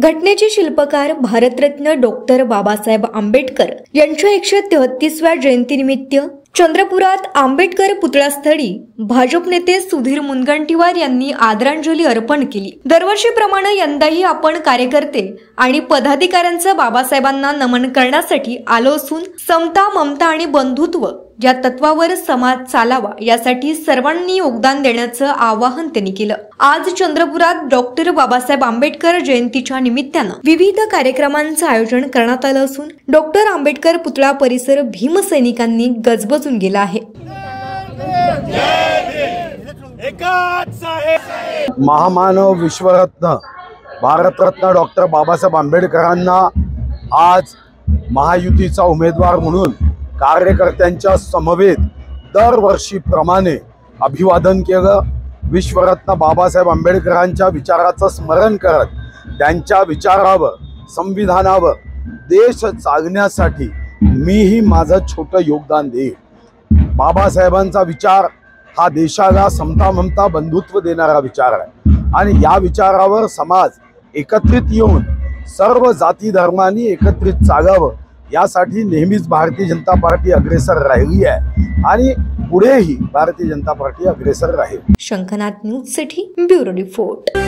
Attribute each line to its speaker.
Speaker 1: घटनेचे शिल्पकार भारतरत्न डॉक्टर बाबासाहेब आंबेडकर यांच्या 133व्या जयंतीनिमित्त चंद्रपुरात आंबेडकर पुतळास्थळी भाजप नेते सुधीर मुनगंटीवार यांनी आदरांजली अर्पण केली। दरवर्षीप्रमाणे यंदाही आपण कार्यकर्ते आणि पदाधिकाऱ्यांचं बाबासाहेबांना नमन करण्यासाठी आलो असून समता, ममता आणि बंधुत्व या तत्वावर समाज चालावा यासाठी सर्वांनी योगदान देण्याचं आवाहन त्यांनी केलं। आज चंद्रपुरात डॉक्टर बाबासाहेब आंबेडकर जयंतीच्या निमित्तानं विविध कार्यक्रमांचं आयोजन करण्यात आलं असून डॉक्टर आंबेडकर पुतळा परिसर भीमसैनिकांनी गजबजून गेला आहे।
Speaker 2: महामानव विश्वरत्न भारतरत्न डॉक्टर बाबासाहेब आंबेडकरांना आज महायुतीचा उमेदवार म्हणून कार्यकर्त्यांच्या समवेत दरवर्षीप्रमाणे अभिवादन केलं। विश्वरत्न बाबासाहेब आंबेडकरांच्या विचाराचं स्मरण करत त्यांच्या विचारावर, संविधानावर देश चालण्यासाठी मीही माझं छोटं योगदान देईन। बाबासाहेबांचा विचार हा देशाला समता, ममता, बंधुत्व देणारा विचार आहे आणि या विचारावर समाज एकत्रित येऊन सर्व जाती धर्मांनी एकत्रित चालावं यासाठी नेहमीच भारतीय जनता पार्टी अग्रेसर राहिली आहे आणि पुढेही भारतीय जनता पार्टी अग्रेसर राहील।
Speaker 1: शंखनाथ न्यूज साठी ब्युरो रिपोर्ट।